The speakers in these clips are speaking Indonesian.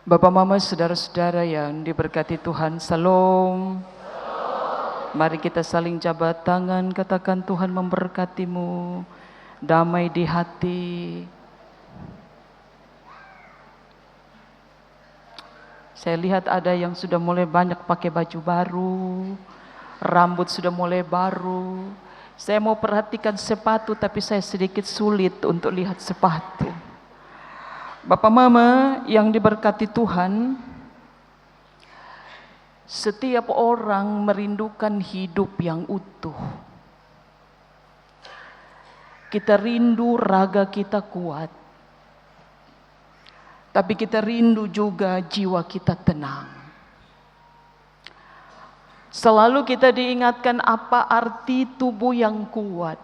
Bapak, Mama, saudara-saudara yang diberkati Tuhan, Salam. Mari kita saling jabat tangan, katakan Tuhan memberkatimu, damai di hati. Saya lihat ada yang sudah mulai banyak pakai baju baru, rambut sudah mulai baru. Saya mau perhatikan sepatu, tapi saya sedikit sulit untuk lihat sepatu. Bapak Mama yang diberkati Tuhan, setiap orang merindukan hidup yang utuh. Kita rindu raga kita kuat, tapi kita rindu juga jiwa kita tenang. Selalu kita diingatkan apa arti tubuh yang kuat,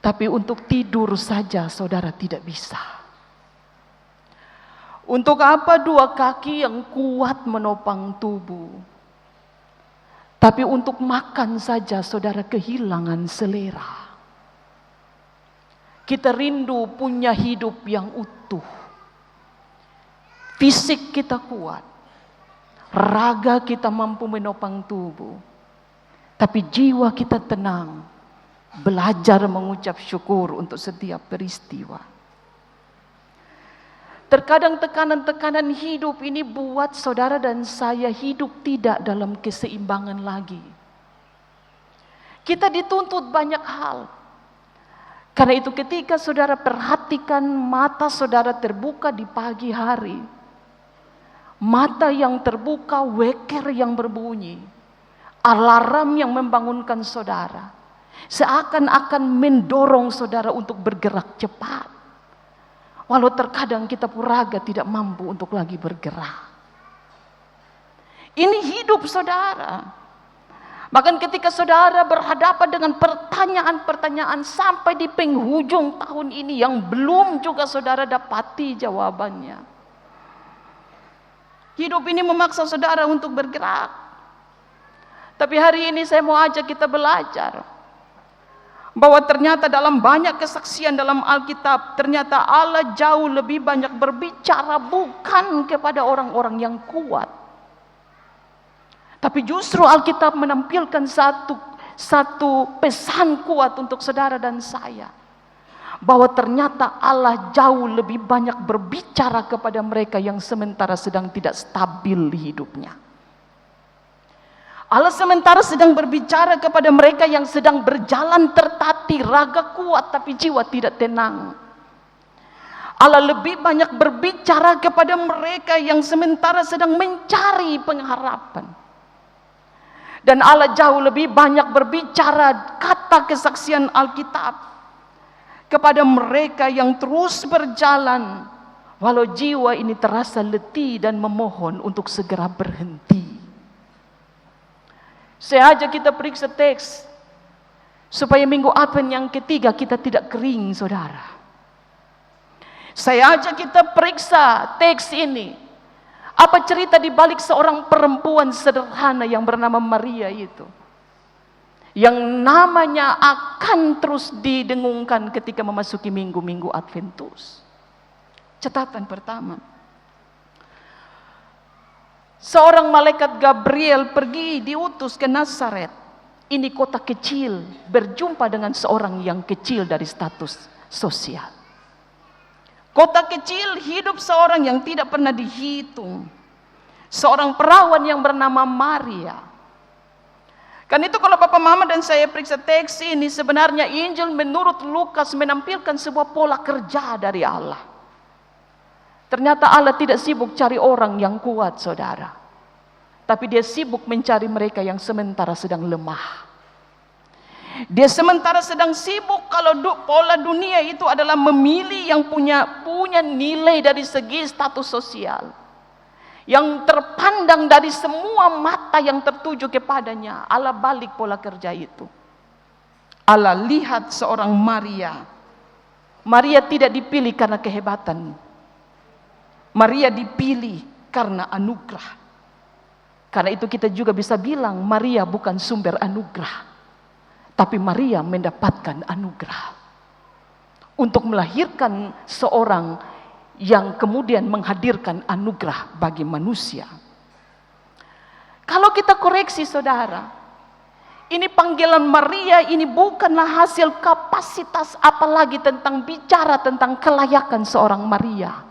tapi untuk tidur saja saudara tidak bisa. Untuk apa dua kaki yang kuat menopang tubuh, tapi untuk makan saja saudara kehilangan selera. Kita rindu punya hidup yang utuh. Fisik kita kuat, raga kita mampu menopang tubuh, tapi jiwa kita tenang, belajar mengucap syukur untuk setiap peristiwa. Terkadang tekanan-tekanan hidup ini buat saudara dan saya hidup tidak dalam keseimbangan lagi. Kita dituntut banyak hal. Karena itu ketika saudara perhatikan mata saudara terbuka di pagi hari, mata yang terbuka, weker yang berbunyi, alarm yang membangunkan saudara, seakan-akan mendorong saudara untuk bergerak cepat. Walau terkadang kita puraga tidak mampu untuk lagi bergerak. Ini hidup saudara. Bahkan ketika saudara berhadapan dengan pertanyaan-pertanyaan sampai di penghujung tahun ini yang belum juga saudara dapati jawabannya. Hidup ini memaksa saudara untuk bergerak. Tapi hari ini saya mau ajak kita belajar bahwa ternyata dalam banyak kesaksian dalam Alkitab, ternyata Allah jauh lebih banyak berbicara bukan kepada orang-orang yang kuat. Tapi justru Alkitab menampilkan satu pesan kuat untuk saudara dan saya. Bahwa ternyata Allah jauh lebih banyak berbicara kepada mereka yang sementara sedang tidak stabil hidupnya. Allah sementara sedang berbicara kepada mereka yang sedang berjalan tertatih, raga kuat tapi jiwa tidak tenang. Allah lebih banyak berbicara kepada mereka yang sementara sedang mencari pengharapan. Dan Allah jauh lebih banyak berbicara kata kesaksian Alkitab kepada mereka yang terus berjalan walau jiwa ini terasa letih dan memohon untuk segera berhenti. Saya ajak kita periksa teks supaya minggu Advent yang ketiga kita tidak kering, saudara. Saya ajak kita periksa teks ini. Apa cerita di balik seorang perempuan sederhana yang bernama Maria itu, yang namanya akan terus didengungkan ketika memasuki minggu-minggu Adventus. Catatan pertama, seorang malaikat Gabriel pergi diutus ke Nazaret. Ini kota kecil, berjumpa dengan seorang yang kecil dari status sosial. Kota kecil, hidup seorang yang tidak pernah dihitung. Seorang perawan yang bernama Maria. Kan itu kalau Bapak Mama dan saya periksa teks ini, sebenarnya Injil menurut Lukas menampilkan sebuah pola kerja dari Allah. Ternyata Allah tidak sibuk cari orang yang kuat, saudara. Tapi dia sibuk mencari mereka yang sementara sedang lemah. Dia sementara sedang sibuk kalau pola dunia itu adalah memilih yang punya nilai dari segi status sosial. Yang terpandang dari semua mata yang tertuju kepadanya. Allah balik pola kerja itu. Allah lihat seorang Maria. Maria tidak dipilih karena kehebatan. Maria dipilih karena anugerah. Karena itu kita juga bisa bilang Maria bukan sumber anugerah. Tapi Maria mendapatkan anugerah. Untuk melahirkan seorang yang kemudian menghadirkan anugerah bagi manusia. Kalau kita koreksi saudara, ini panggilan Maria ini bukanlah hasil kapasitas, apalagi tentang bicara tentang kelayakan seorang Maria.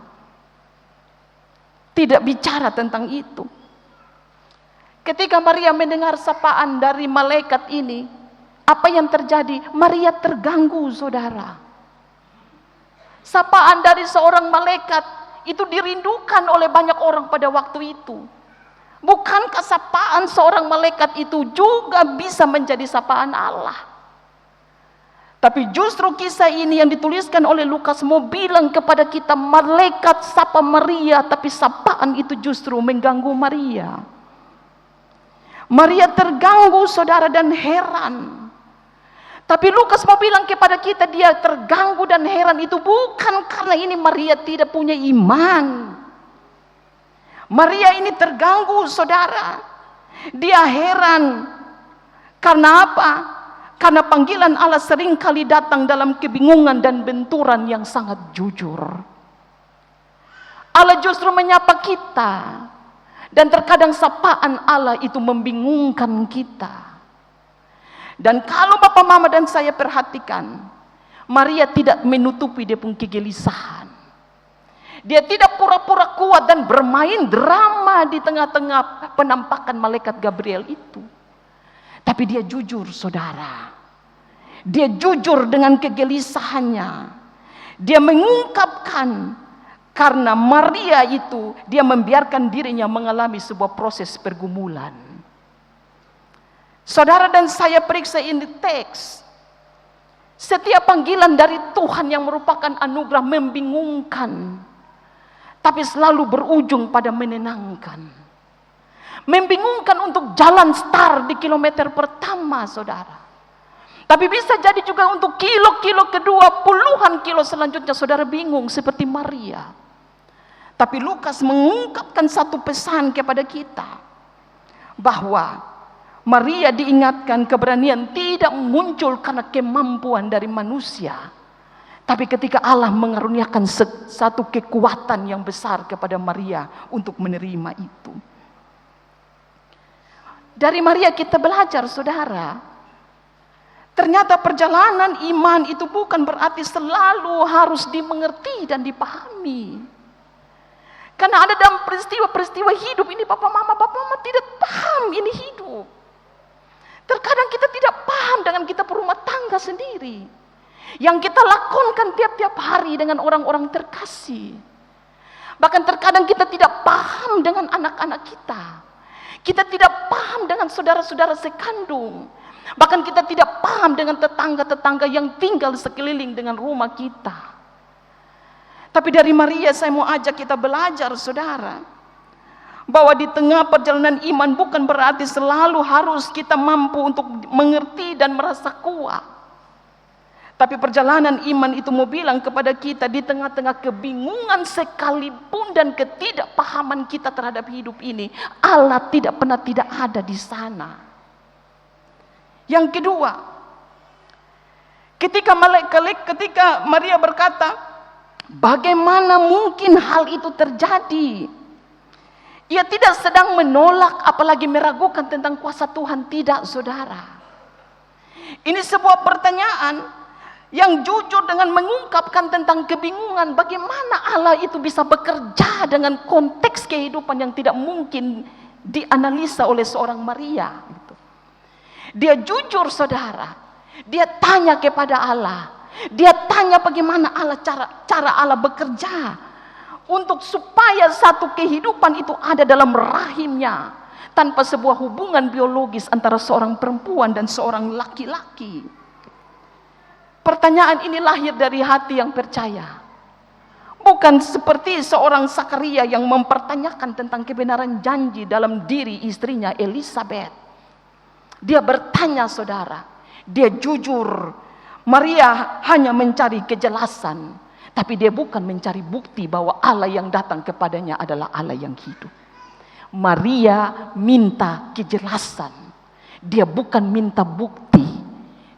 Tidak bicara tentang itu. Ketika Maria mendengar sapaan dari malaikat ini, apa yang terjadi? Maria terganggu saudara. Sapaan dari seorang malaikat itu dirindukan oleh banyak orang pada waktu itu. Bukankah sapaan seorang malaikat itu juga bisa menjadi sapaan Allah? Tapi justru kisah ini yang dituliskan oleh Lukas mau bilang kepada kita, malaikat sapa Maria, tapi sapaan itu justru mengganggu Maria. Maria terganggu saudara dan heran. Tapi Lukas mau bilang kepada kita, dia terganggu dan heran itu bukan karena ini Maria tidak punya iman. Maria ini terganggu saudara. Dia heran. Karena apa? Karena panggilan Allah seringkali datang dalam kebingungan dan benturan yang sangat jujur. Allah justru menyapa kita. Dan terkadang sapaan Allah itu membingungkan kita. Dan kalau Bapak Mama dan saya perhatikan, Maria tidak menutupi dia pun kegelisahan. Dia tidak pura-pura kuat dan bermain drama di tengah-tengah penampakan malaikat Gabriel itu. Tapi dia jujur saudara. Dia jujur dengan kegelisahannya. Dia mengungkapkan karena Maria itu dia membiarkan dirinya mengalami sebuah proses pergumulan. Saudara dan saya periksa ini teks. Setiap panggilan dari Tuhan yang merupakan anugerah membingungkan. Tapi selalu berujung pada menenangkan. Membingungkan untuk jalan start di kilometer pertama saudara. Tapi bisa jadi juga untuk kilo-kilo kedua, puluhan kilo selanjutnya saudara bingung seperti Maria. Tapi Lukas mengungkapkan satu pesan kepada kita. Bahwa Maria diingatkan keberanian tidak muncul karena kemampuan dari manusia. Tapi ketika Allah mengaruniakan satu kekuatan yang besar kepada Maria untuk menerima itu. Dari Maria kita belajar saudara. Ternyata perjalanan iman itu bukan berarti selalu harus dimengerti dan dipahami. Karena ada dalam peristiwa-peristiwa hidup ini Bapak Mama tidak paham ini hidup. Terkadang kita tidak paham dengan kita berumah tangga sendiri. Yang kita lakukan tiap-tiap hari dengan orang-orang terkasih. Bahkan terkadang kita tidak paham dengan anak-anak kita. Kita tidak paham dengan saudara-saudara sekandung. Bahkan kita tidak paham dengan tetangga-tetangga yang tinggal sekeliling dengan rumah kita. Tapi dari Maria saya mau ajak kita belajar saudara. Bahwa di tengah perjalanan iman bukan berarti selalu harus kita mampu untuk mengerti dan merasa kuat. Tapi perjalanan iman itu mau bilang kepada kita di tengah-tengah kebingungan sekalipun dan ketidakpahaman kita terhadap hidup ini, Allah tidak pernah tidak ada di sana. Yang kedua, ketika Maria berkata, bagaimana mungkin hal itu terjadi? Ia tidak sedang menolak apalagi meragukan tentang kuasa Tuhan, tidak saudara. Ini sebuah pertanyaan yang jujur dengan mengungkapkan tentang kebingungan bagaimana Allah itu bisa bekerja dengan konteks kehidupan yang tidak mungkin dianalisa oleh seorang Maria. Dia jujur saudara, dia tanya kepada Allah, dia tanya bagaimana cara Allah bekerja untuk supaya satu kehidupan itu ada dalam rahimnya tanpa sebuah hubungan biologis antara seorang perempuan dan seorang laki-laki. Pertanyaan ini lahir dari hati yang percaya. Bukan seperti seorang Zakaria yang mempertanyakan tentang kebenaran janji dalam diri istrinya Elizabeth. Dia bertanya saudara. Dia jujur. Maria hanya mencari kejelasan. Tapi dia bukan mencari bukti bahwa Allah yang datang kepadanya adalah Allah yang hidup. Maria minta kejelasan. Dia bukan minta bukti.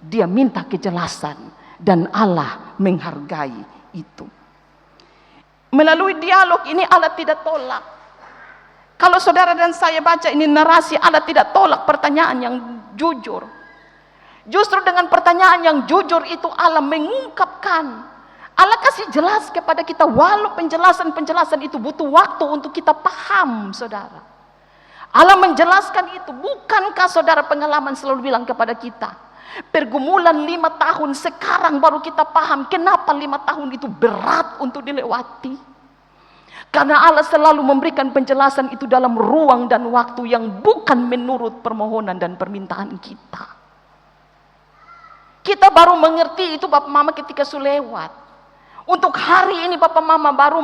Dia minta kejelasan. Dan Allah menghargai itu. Melalui dialog ini Allah tidak tolak. Kalau saudara dan saya baca ini narasi, Allah tidak tolak pertanyaan yang jujur. Justru dengan pertanyaan yang jujur itu Allah mengungkapkan. Allah kasih jelas kepada kita, walau penjelasan-penjelasan itu butuh waktu untuk kita paham, saudara. Allah menjelaskan itu. Bukankah saudara pengalaman selalu bilang kepada kita, pergumulan 5 tahun sekarang baru kita paham kenapa 5 tahun itu berat untuk dilewati. Karena Allah selalu memberikan penjelasan itu dalam ruang dan waktu yang bukan menurut permohonan dan permintaan kita. Kita baru mengerti itu Bapak Mama ketika sudah lewat. Untuk hari ini Bapak Mama baru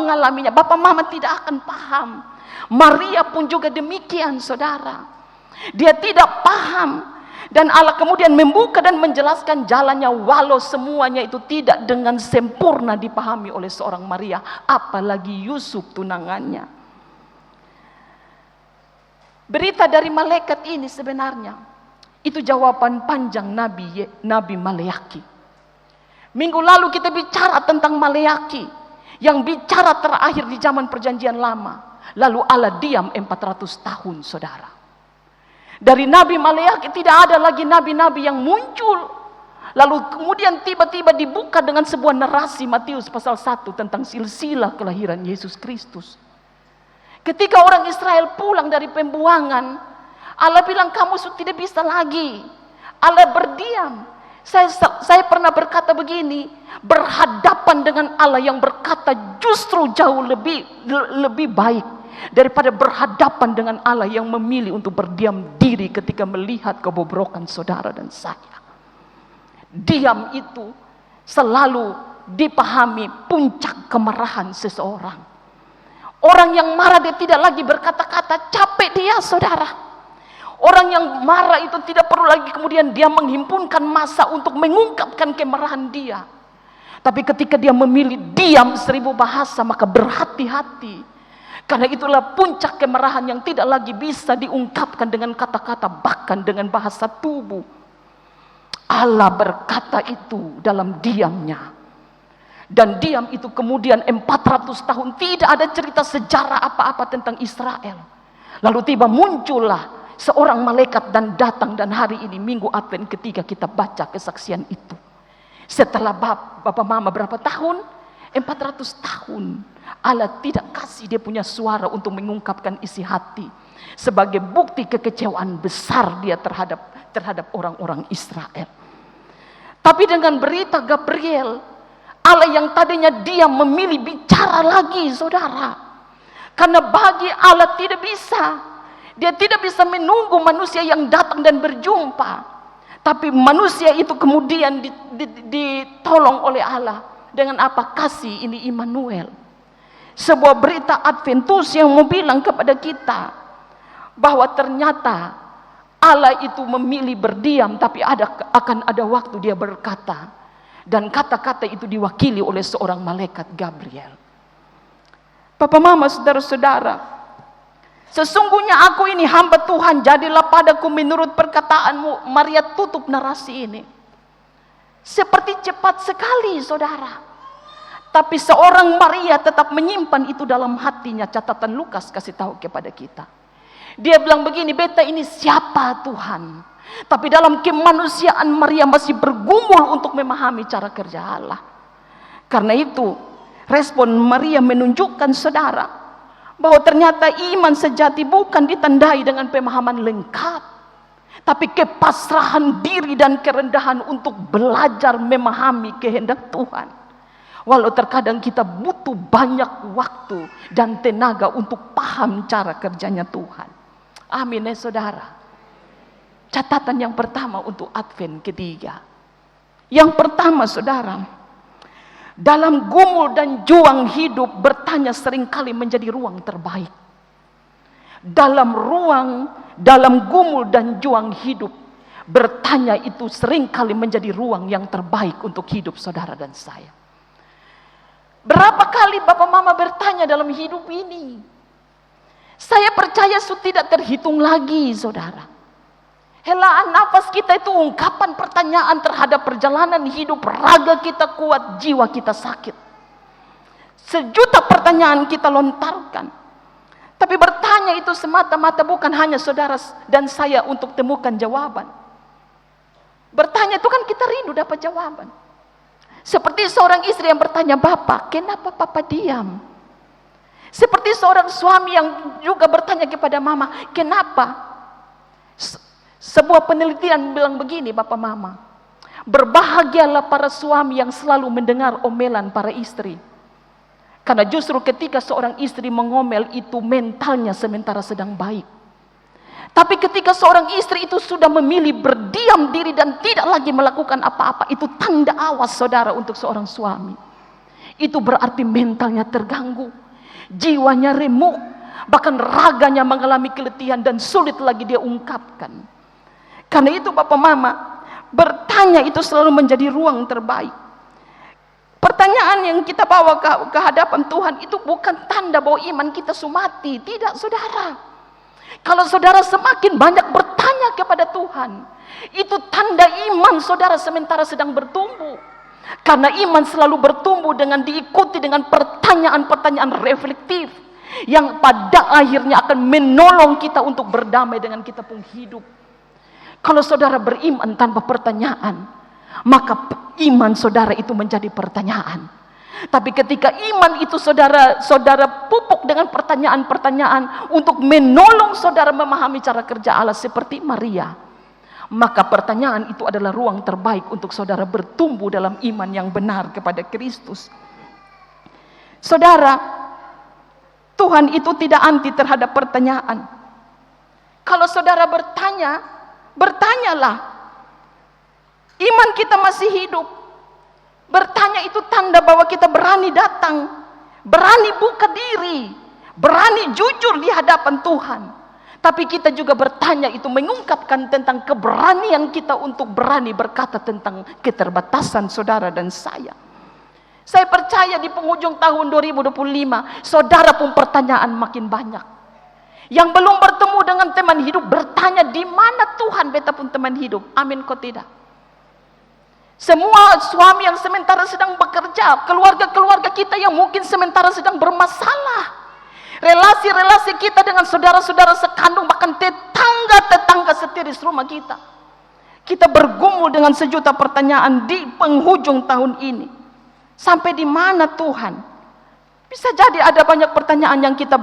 mengalaminya. Bapak Mama tidak akan paham. Maria pun juga demikian, saudara. Dia tidak paham. Dan Allah kemudian membuka dan menjelaskan jalannya, walau semuanya itu tidak dengan sempurna dipahami oleh seorang Maria, apalagi Yusuf tunangannya. Berita dari malaikat ini sebenarnya itu jawaban panjang Nabi Maleaki. Minggu lalu kita bicara tentang Maleaki yang bicara terakhir di zaman perjanjian lama. Lalu Allah diam 400 tahun, saudara. Dari Nabi Maleaki tidak ada lagi nabi-nabi yang muncul. Lalu kemudian tiba-tiba dibuka dengan sebuah narasi Matius pasal 1 tentang silsilah kelahiran Yesus Kristus. Ketika orang Israel pulang dari pembuangan, Allah bilang kamu tidak bisa lagi. Allah berdiam. Saya pernah berkata begini, berhadapan dengan Allah yang berkata justru jauh lebih baik daripada berhadapan dengan Allah yang memilih untuk berdiam diri ketika melihat kebobrokan saudara dan saya. Diam itu selalu dipahami puncak kemarahan seseorang. Orang yang marah dia tidak lagi berkata-kata, capek dia, saudara. Orang yang marah itu tidak perlu lagi kemudian dia menghimpunkan massa untuk mengungkapkan kemarahan dia. Tapi ketika dia memilih diam 1000 bahasa, maka berhati-hati. Karena itulah puncak kemarahan yang tidak lagi bisa diungkapkan dengan kata-kata, bahkan dengan bahasa tubuh. Allah berkata itu dalam diamnya. Dan diam itu kemudian 400 tahun tidak ada cerita sejarah apa-apa tentang Israel. Lalu tiba muncullah seorang malaikat dan datang, dan hari ini Minggu Advent ketika kita baca kesaksian itu. Setelah Bapak Mama berapa tahun? 400 tahun. Allah tidak kasih dia punya suara untuk mengungkapkan isi hati. Sebagai bukti kekecewaan besar dia terhadap orang-orang Israel. Tapi dengan berita Gabriel, Allah yang tadinya diam memilih bicara lagi, saudara. Karena bagi Allah tidak bisa. Dia tidak bisa menunggu manusia yang datang dan berjumpa. Tapi manusia itu kemudian ditolong oleh Allah. Dengan apa? Kasih ini Immanuel. Sebuah berita Adventus yang mau bilang kepada kita bahwa ternyata Allah itu memilih berdiam, tapi akan ada waktu dia berkata. Dan kata-kata itu diwakili oleh seorang malaikat Gabriel. Papa Mama, saudara-saudara, sesungguhnya aku ini hamba Tuhan, jadilah padaku menurut perkataanmu. Maria tutup narasi ini. Seperti cepat sekali, saudara. Tapi seorang Maria tetap menyimpan itu dalam hatinya. Catatan Lukas kasih tahu kepada kita. Dia bilang begini, beta ini siapa Tuhan? Tapi dalam kemanusiaan Maria masih bergumul untuk memahami cara kerja Allah. Karena itu, respon Maria menunjukkan, saudara, bahwa ternyata iman sejati bukan ditandai dengan pemahaman lengkap, tapi kepasrahan diri dan kerendahan untuk belajar memahami kehendak Tuhan. Walau terkadang kita butuh banyak waktu dan tenaga untuk paham cara kerjanya Tuhan. Amin ya saudara. Catatan yang pertama untuk Advent ketiga. Yang pertama, saudara, dalam gumul dan juang hidup bertanya seringkali menjadi ruang terbaik. Dalam gumul dan juang hidup bertanya itu seringkali menjadi ruang yang terbaik untuk hidup saudara dan saya. Berapa kali Bapak Mama bertanya dalam hidup ini? Saya percaya tidak terhitung lagi, saudara. Helaan nafas kita itu ungkapan pertanyaan terhadap perjalanan hidup. Raga kita kuat, jiwa kita sakit. Sejuta pertanyaan kita lontarkan. Tapi bertanya itu semata-mata bukan hanya saudara dan saya untuk temukan jawaban. Bertanya itu kan kita rindu dapat jawaban. Seperti seorang istri yang bertanya, "Bapak, kenapa Papa diam?" Seperti seorang suami yang juga bertanya kepada mama, "Kenapa?" Sebuah penelitian bilang begini, Bapak Mama, berbahagialah para suami yang selalu mendengar omelan para istri. Karena justru ketika seorang istri mengomel itu mentalnya sementara sedang baik. Tapi ketika seorang istri itu sudah memilih berdiam diri dan tidak lagi melakukan apa-apa, itu tanda awas saudara untuk seorang suami. Itu berarti mentalnya terganggu, jiwanya remuk, bahkan raganya mengalami keletihan dan sulit lagi dia ungkapkan. Karena itu Bapak Mama, bertanya itu selalu menjadi ruang terbaik. Pertanyaan yang kita bawa ke hadapan Tuhan itu bukan tanda bahwa iman kita sumati. Tidak saudara. Kalau saudara semakin banyak bertanya kepada Tuhan, itu tanda iman saudara sementara sedang bertumbuh. Karena iman selalu bertumbuh dengan diikuti dengan pertanyaan-pertanyaan reflektif yang pada akhirnya akan menolong kita untuk berdamai dengan kita pun hidup. Kalau saudara beriman tanpa pertanyaan, maka iman saudara itu menjadi pertanyaan. Tapi ketika iman itu saudara pupuk dengan pertanyaan-pertanyaan untuk menolong saudara memahami cara kerja Allah seperti Maria, maka pertanyaan itu adalah ruang terbaik untuk saudara bertumbuh dalam iman yang benar kepada Kristus. Saudara, Tuhan itu tidak anti terhadap pertanyaan. Kalau saudara bertanya, bertanyalah. Iman kita masih hidup. Bertanya itu tanda bahwa kita berani datang, berani buka diri, berani jujur di hadapan Tuhan. Tapi kita juga bertanya itu mengungkapkan tentang keberanian kita untuk berani berkata tentang keterbatasan saudara dan saya. Saya percaya di penghujung tahun 2025, saudara pun pertanyaan makin banyak. Yang belum bertemu dengan teman hidup bertanya, di mana Tuhan beta pun teman hidup. Amin kok tidak? Semua suami yang sementara sedang bekerja, keluarga-keluarga kita yang mungkin sementara sedang bermasalah, relasi-relasi kita dengan saudara-saudara sekandung, bahkan tetangga-tetangga setiris rumah kita. Kita bergumul dengan sejuta pertanyaan di penghujung tahun ini. Sampai di mana Tuhan? Bisa jadi ada banyak pertanyaan yang kita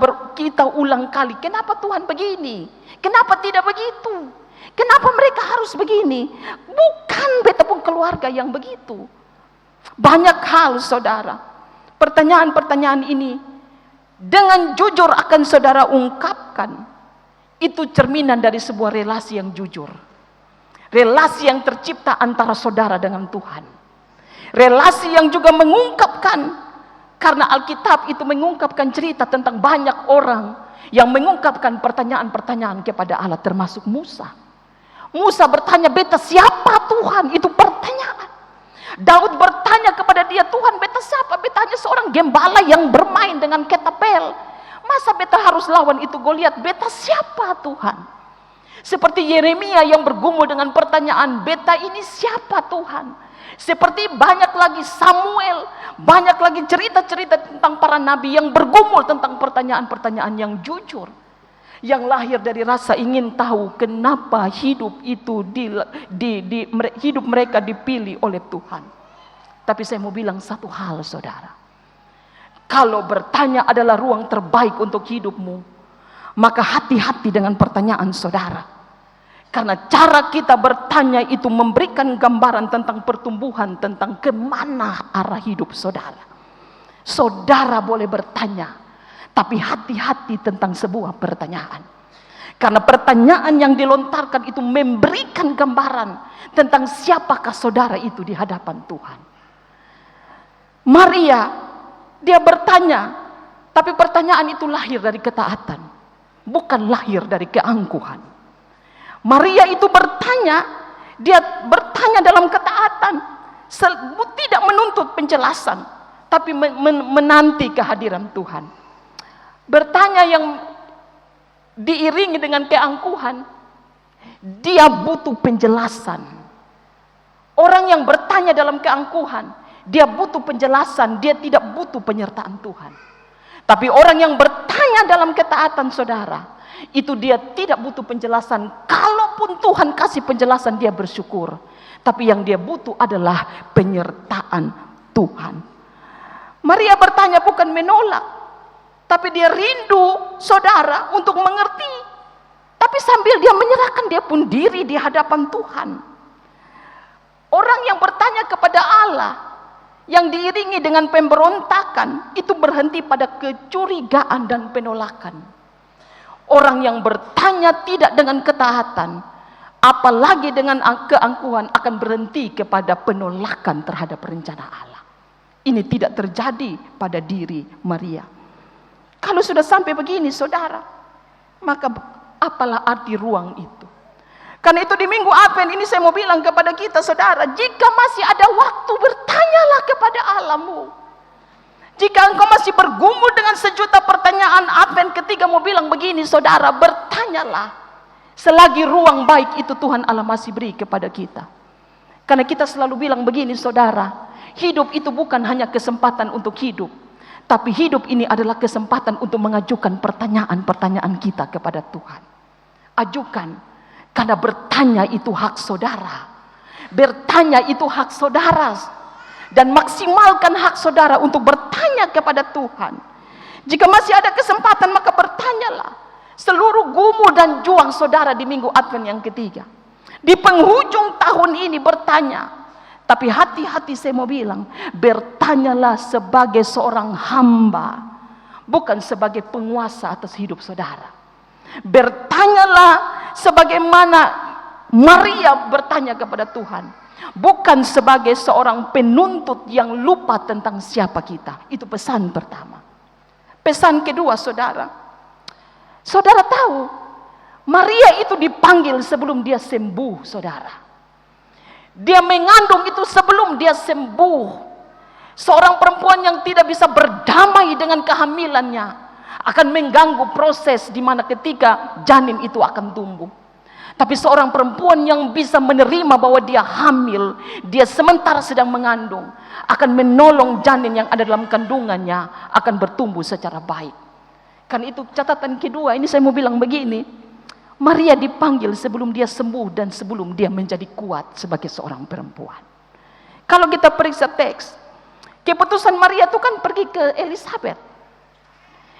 ulang kali. Kenapa Tuhan begini? Kenapa tidak begitu? Kenapa mereka harus begini? Bukan beta pun keluarga yang begitu. Banyak hal saudara. Pertanyaan-pertanyaan ini dengan jujur akan saudara ungkapkan. Itu cerminan dari sebuah relasi yang jujur. Relasi yang tercipta antara saudara dengan Tuhan. Relasi yang juga mengungkapkan. Karena Alkitab itu mengungkapkan cerita tentang banyak orang yang mengungkapkan pertanyaan-pertanyaan kepada Allah, termasuk Musa. Musa bertanya, beta siapa Tuhan? Itu pertanyaan. Daud bertanya kepada dia, Tuhan beta siapa? Beta hanya seorang gembala yang bermain dengan ketapel. Masa beta harus lawan itu Goliat? Beta siapa Tuhan? Seperti Yeremia yang bergumul dengan pertanyaan, beta ini siapa Tuhan? Seperti banyak lagi Samuel, banyak lagi cerita-cerita tentang para nabi yang bergumul tentang pertanyaan-pertanyaan yang jujur, yang lahir dari rasa ingin tahu kenapa hidup itu hidup mereka dipilih oleh Tuhan. Tapi saya mau bilang satu hal saudara, kalau bertanya adalah ruang terbaik untuk hidupmu, maka hati-hati dengan pertanyaan saudara. Karena cara kita bertanya itu memberikan gambaran tentang pertumbuhan, tentang kemana arah hidup saudara. Saudara boleh bertanya, tapi hati-hati tentang sebuah pertanyaan. Karena pertanyaan yang dilontarkan itu memberikan gambaran tentang siapakah saudara itu di hadapan Tuhan. Maria, dia bertanya, tapi pertanyaan itu lahir dari ketaatan, bukan lahir dari keangkuhan. Maria itu bertanya, dia bertanya dalam ketaatan, tidak menuntut penjelasan, tapi menanti kehadiran Tuhan. Bertanya yang diiringi dengan keangkuhan, dia butuh penjelasan. Orang yang bertanya dalam keangkuhan, dia butuh penjelasan, dia tidak butuh penyertaan Tuhan. Tapi orang yang bertanya dalam ketaatan, saudara, itu dia tidak butuh penjelasan. Kalaupun Tuhan kasih penjelasan, dia bersyukur. Tapi yang dia butuh adalah penyertaan Tuhan. Maria bertanya bukan menolak, tapi dia rindu, saudara, untuk mengerti. Tapi sambil dia menyerahkan, dia pun diri di hadapan Tuhan. Orang yang bertanya kepada Allah, yang diiringi dengan pemberontakan, itu berhenti pada kecurigaan dan penolakan. Orang yang bertanya tidak dengan ketaatan, apalagi dengan keangkuhan, akan berhenti kepada penolakan terhadap rencana Allah. Ini tidak terjadi pada diri Maria. Kalau sudah sampai begini, saudara, maka apalah arti ruang itu? Karena itu di Minggu Advent ini saya mau bilang kepada kita, saudara, jika masih ada waktu, bertanyalah kepada Allahmu. Jika engkau masih bergumul dengan sejuta pertanyaan, Advent ketiga mau bilang begini, saudara, bertanyalah. Selagi ruang baik itu Tuhan Allah masih beri kepada kita. Karena kita selalu bilang begini, saudara, hidup itu bukan hanya kesempatan untuk hidup, tapi hidup ini adalah kesempatan untuk mengajukan pertanyaan-pertanyaan kita kepada Tuhan. Ajukan, karena bertanya itu hak saudara. Bertanya itu hak saudara. Dan maksimalkan hak saudara untuk bertanya kepada Tuhan. Jika masih ada kesempatan, maka bertanyalah. Seluruh gumul dan juang saudara di Minggu Advent yang ketiga, di penghujung tahun ini bertanya. Tapi hati-hati saya mau bilang, bertanyalah sebagai seorang hamba, bukan sebagai penguasa atas hidup saudara. Bertanyalah sebagaimana Maria bertanya kepada Tuhan, bukan sebagai seorang penuntut yang lupa tentang siapa kita. Itu pesan pertama. Pesan kedua, saudara, saudara tahu, Maria itu dipanggil sebelum dia sembuh, saudara. Dia mengandung itu sebelum dia sembuh. Seorang perempuan yang tidak bisa berdamai dengan kehamilannya akan mengganggu proses di mana ketika janin itu akan tumbuh. Tapi seorang perempuan yang bisa menerima bahwa dia hamil, dia sementara sedang mengandung, akan menolong janin yang ada dalam kandungannya akan bertumbuh secara baik. Kan itu catatan kedua. Ini saya mau bilang begini, Maria dipanggil sebelum dia sembuh dan sebelum dia menjadi kuat sebagai seorang perempuan. Kalau kita periksa teks, keputusan Maria itu kan pergi ke Elisabet.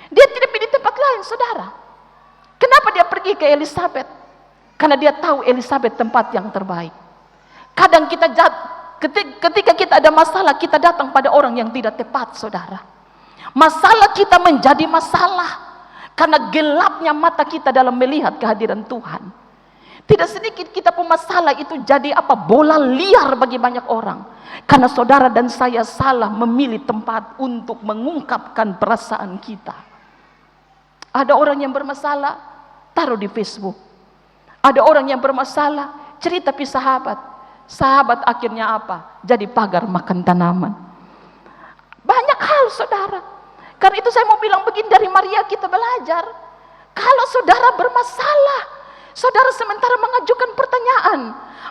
Dia tidak pergi di tempat lain, saudara. Kenapa dia pergi ke Elisabet? Karena dia tahu Elisabet tempat yang terbaik. Kadang kita ketika kita ada masalah, kita datang pada orang yang tidak tepat, saudara. Masalah kita menjadi masalah karena gelapnya mata kita dalam melihat kehadiran Tuhan. Tidak sedikit kita pun masalah itu jadi bola liar bagi banyak orang. Karena saudara dan saya salah memilih tempat untuk mengungkapkan perasaan kita. Ada orang yang bermasalah, taruh di Facebook. Ada orang yang bermasalah, cerita pi sahabat. Sahabat akhirnya apa? Jadi pagar makan tanaman. Banyak hal, saudara. Karena itu saya mau bilang begini, dari Maria kita belajar. Kalau saudara bermasalah, saudara sementara mengajukan pertanyaan,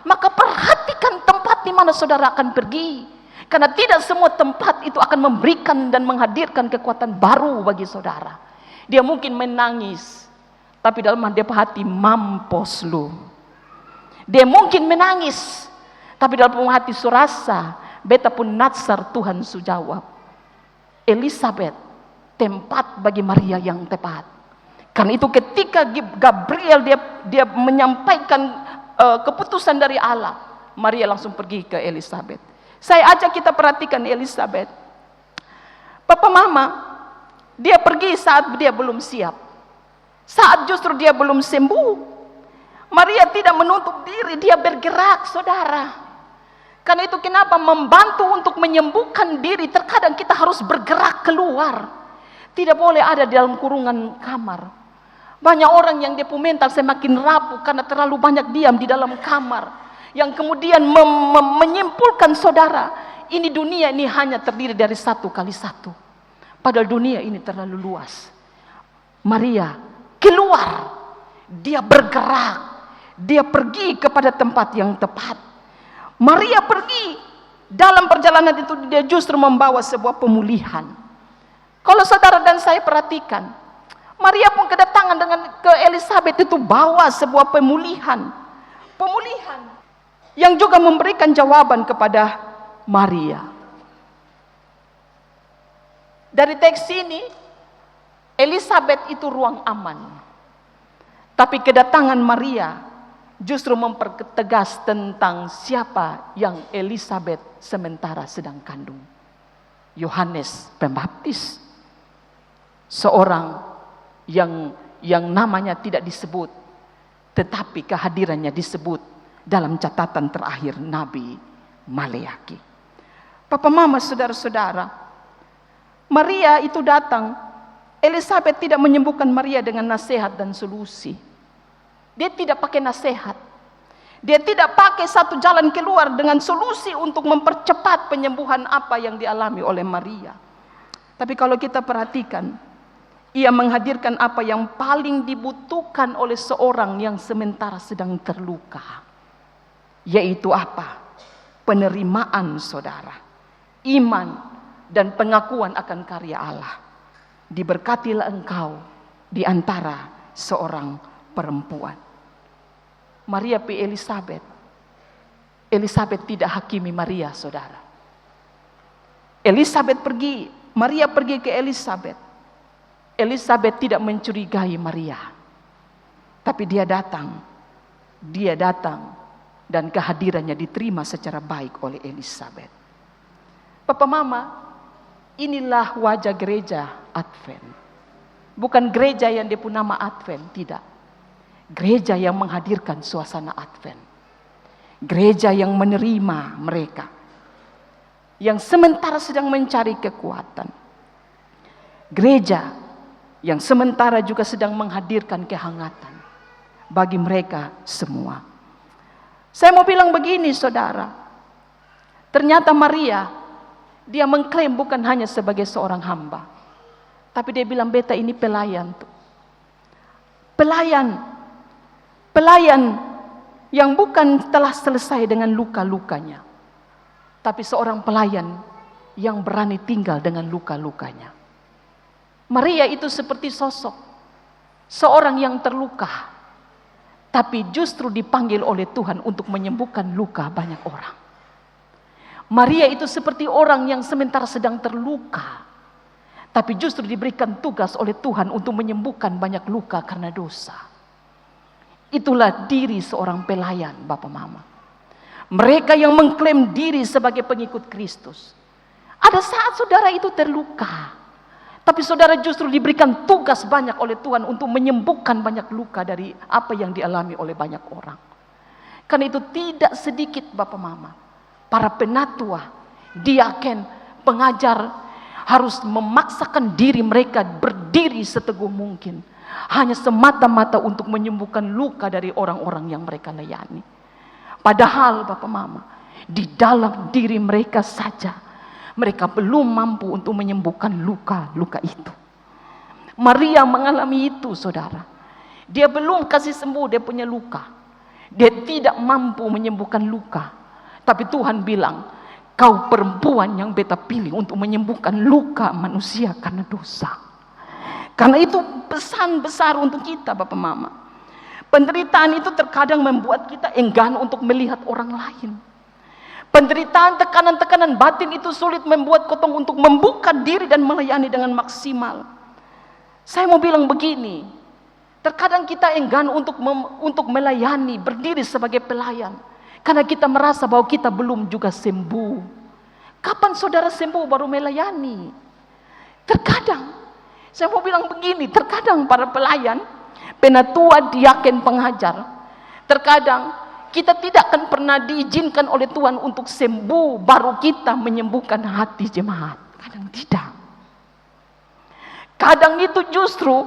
maka perhatikan tempat di mana saudara akan pergi. Karena tidak semua tempat itu akan memberikan dan menghadirkan kekuatan baru bagi saudara. Dia mungkin menangis, tapi dalam hati mampus lu. Dia mungkin menangis, tapi dalam hati surasa, beta pun natsar Tuhan su jawab. Elisabet, tempat bagi Maria yang tepat. Karena itu ketika Gabriel dia menyampaikan keputusan dari Allah, Maria langsung pergi ke Elisabet. Saya ajak kita perhatikan Elisabet. Papa mama, dia pergi saat dia belum siap. Saat justru dia belum sembuh. Maria tidak menutup diri, dia bergerak, saudara. Karena itu kenapa membantu untuk menyembuhkan diri, terkadang kita harus bergerak keluar. Tidak boleh ada di dalam kurungan kamar. Banyak orang yang dia mental semakin rapuh karena terlalu banyak diam di dalam kamar. Yang kemudian menyimpulkan, saudara, ini dunia ini hanya terdiri dari 1 kali 1. Padahal dunia ini terlalu luas. Maria keluar, dia bergerak, dia pergi kepada tempat yang tepat. Maria pergi Dalam perjalanan itu dia justru membawa sebuah pemulihan. Kalau saudara dan saya perhatikan, Maria pun kedatangan dengan ke Elisabet itu bawa sebuah pemulihan. Pemulihan yang juga memberikan jawaban kepada Maria. Dari teks ini, Elisabet itu ruang aman. Tapi kedatangan Maria justru mempertegas tentang siapa yang Elisabet sementara sedang kandung. Yohanes Pembaptis. Seorang yang namanya tidak disebut, tetapi kehadirannya disebut dalam catatan terakhir Nabi Maleaki. Papa mama saudara-saudara, Maria itu datang. Elisabet tidak menyembuhkan Maria dengan nasihat dan solusi. Dia tidak pakai nasihat. Dia tidak pakai satu jalan keluar dengan solusi untuk mempercepat penyembuhan apa yang dialami oleh Maria. Tapi kalau kita perhatikan, ia menghadirkan apa yang paling dibutuhkan oleh seorang yang sementara sedang terluka. Yaitu apa? Penerimaan saudara. Iman dan pengakuan akan karya Allah. Diberkatilah engkau di antara seorang perempuan. Maria pi Elisabet. Elisabet tidak hakimi Maria, saudara. Elisabet pergi, Maria pergi ke Elisabet. Elisabet tidak mencurigai Maria. Tapi dia datang dan kehadirannya diterima secara baik oleh Elisabet. Papa mama, inilah wajah gereja Advent. Bukan gereja yang dia pun nama Advent, tidak. Gereja yang menghadirkan suasana Advent. Gereja yang menerima mereka. Yang sementara sedang mencari kekuatan. Gereja yang sementara juga sedang menghadirkan kehangatan bagi mereka semua. Saya mau bilang begini saudara. Ternyata Maria, dia mengklaim bukan hanya sebagai seorang hamba. Tapi dia bilang, beta ini pelayan tuh. Pelayan yang bukan telah selesai dengan luka-lukanya. Tapi seorang pelayan yang berani tinggal dengan luka-lukanya. Maria itu seperti sosok seorang yang terluka. Tapi justru dipanggil oleh Tuhan untuk menyembuhkan luka banyak orang. Maria itu seperti orang yang sementara sedang terluka. Tapi justru diberikan tugas oleh Tuhan untuk menyembuhkan banyak luka karena dosa. Itulah diri seorang pelayan, Bapak Mama. Mereka yang mengklaim diri sebagai pengikut Kristus. Ada saat saudara itu terluka. Tapi saudara justru diberikan tugas banyak oleh Tuhan untuk menyembuhkan banyak luka dari apa yang dialami oleh banyak orang. Karena itu tidak sedikit Bapak Mama. Para penatua, diaken, pengajar harus memaksakan diri mereka berdiri seteguh mungkin. Hanya semata-mata untuk menyembuhkan luka dari orang-orang yang mereka layani. Padahal Bapak Mama, di dalam diri mereka saja, mereka belum mampu untuk menyembuhkan luka-luka itu. Maria mengalami itu saudara. Dia belum kasih sembuh dia punya luka. Dia tidak mampu menyembuhkan luka. Tapi Tuhan bilang, kau perempuan yang beta pilih untuk menyembuhkan luka manusia karena dosa. Karena itu pesan besar untuk kita Bapak Mama. Penderitaan itu terkadang membuat kita enggan untuk melihat orang lain. Penderitaan, tekanan-tekanan batin itu sulit membuat kita untuk membuka diri dan melayani dengan maksimal. Saya mau bilang begini, terkadang kita enggan untuk melayani, berdiri sebagai pelayan. Karena kita merasa bahwa kita belum juga sembuh. Kapan saudara sembuh baru melayani? Terkadang, saya mau bilang begini, terkadang para pelayan, penatua, diaken, pengajar, terkadang kita tidak akan pernah diizinkan oleh Tuhan untuk sembuh, baru kita menyembuhkan hati jemaat. Kadang tidak. Kadang itu justru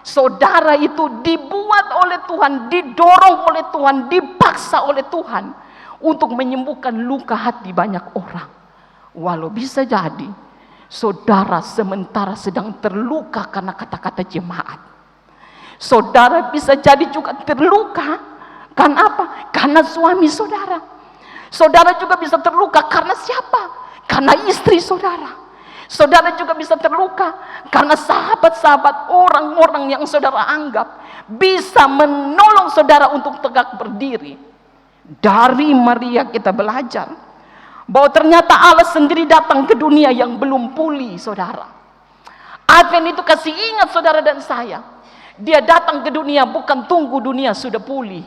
saudara itu dibuat oleh Tuhan, didorong oleh Tuhan, dipaksa oleh Tuhan untuk menyembuhkan luka hati banyak orang. Walau bisa jadi saudara sementara sedang terluka karena kata-kata jemaat. Saudara bisa jadi juga terluka karena apa? Karena suami saudara. Saudara juga bisa terluka karena siapa? Karena istri saudara. Saudara juga bisa terluka karena sahabat-sahabat, orang-orang yang saudara anggap bisa menolong saudara untuk tegak berdiri. Dari Maria kita belajar bahwa ternyata Allah sendiri datang ke dunia yang belum pulih, saudara. Advent itu kasih ingat saudara dan saya, dia datang ke dunia bukan tunggu dunia sudah pulih,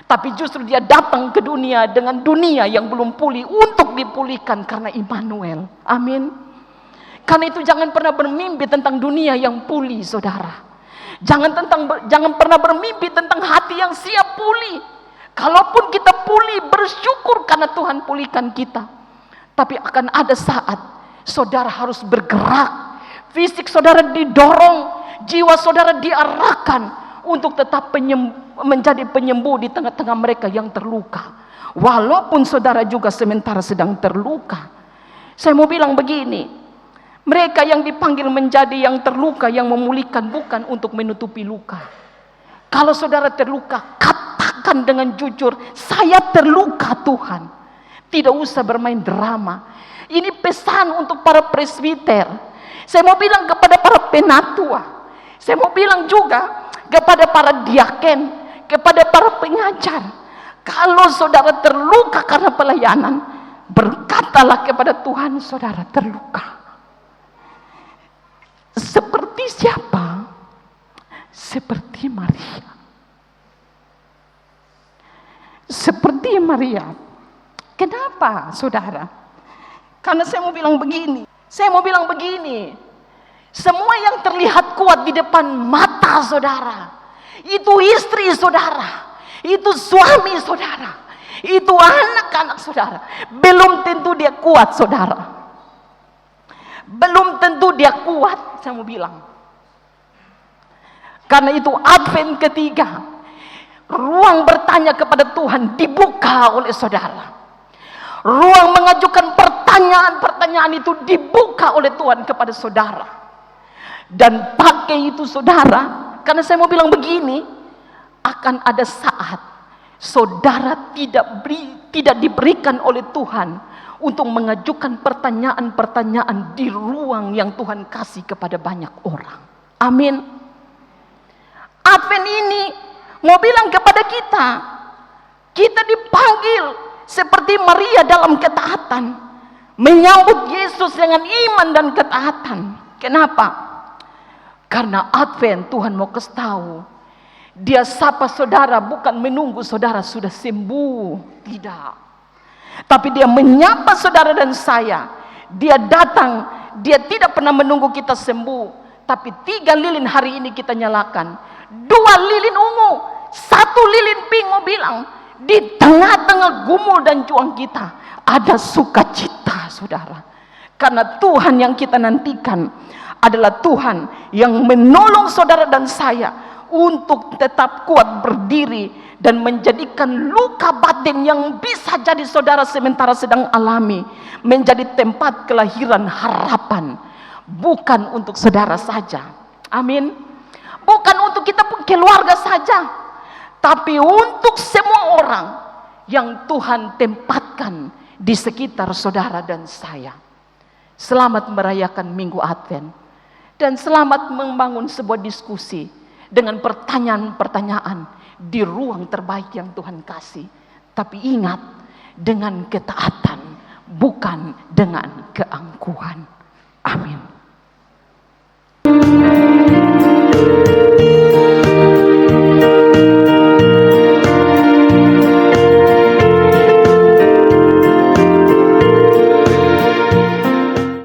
tapi justru dia datang ke dunia dengan dunia yang belum pulih untuk dipulihkan karena Immanuel. Amin. Karena itu jangan pernah bermimpi tentang dunia yang pulih, saudara. Jangan pernah bermimpi tentang hati yang siap pulih. Kalaupun kita pulih, bersyukur karena Tuhan pulihkan kita. Tapi akan ada saat saudara harus bergerak. Fisik saudara didorong, jiwa saudara diarahkan untuk tetap menjadi penyembuh di tengah-tengah mereka yang terluka. Walaupun saudara juga sementara sedang terluka. Saya mau bilang begini, mereka yang dipanggil menjadi yang terluka, yang memulihkan bukan untuk menutupi luka. Kalau saudara terluka, katakan dengan jujur, saya terluka Tuhan. Tidak usah bermain drama. Ini pesan untuk para presbiter. Saya mau bilang kepada para penatua. Saya mau bilang juga kepada para diaken, kepada para pengajar. Kalau saudara terluka karena pelayanan, berkatalah kepada Tuhan, saudara terluka. Seperti siapa? Seperti Maria. Seperti Maria. Kenapa, saudara? Karena saya mau bilang begini. Semua yang terlihat kuat di depan mata saudara, itu istri saudara, itu suami saudara, itu anak-anak saudara, belum tentu dia kuat, saudara. Belum tentu dia kuat, saya mau bilang. Karena itu Advent ketiga, ruang bertanya kepada Tuhan dibuka oleh saudara. Ruang mengajukan pertanyaan-pertanyaan itu dibuka oleh Tuhan kepada saudara. Dan pakai itu saudara, karena saya mau bilang begini, akan ada saat saudara tidak diberikan oleh Tuhan untuk mengajukan pertanyaan-pertanyaan di ruang yang Tuhan kasih kepada banyak orang. Amin. Advent ini mau bilang kepada kita, kita dipanggil seperti Maria dalam ketaatan, menyambut Yesus dengan iman dan ketaatan. Kenapa? Karena Advent Tuhan mau kasih tahu, dia sapa saudara bukan menunggu saudara sudah sembuh, tidak. Tapi dia menyapa saudara dan saya. Dia datang, dia tidak pernah menunggu kita sembuh. Tapi 3 lilin hari ini kita nyalakan, 2 lilin ungu, 1 lilin pink, mau bilang, di tengah-tengah gumul dan juang kita ada sukacita, saudara. Karena Tuhan yang kita nantikan adalah Tuhan yang menolong saudara dan saya untuk tetap kuat berdiri dan menjadikan luka batin yang bisa jadi saudara sementara sedang alami menjadi tempat kelahiran harapan, bukan untuk saudara saja. Amin. Bukan untuk kita pun keluarga saja, tapi untuk semua orang yang Tuhan tempatkan di sekitar saudara dan saya. Selamat merayakan Minggu Advent dan selamat membangun sebuah diskusi dengan pertanyaan-pertanyaan di ruang terbaik yang Tuhan kasih. Tapi ingat, dengan ketaatan, bukan dengan keangkuhan. Amin.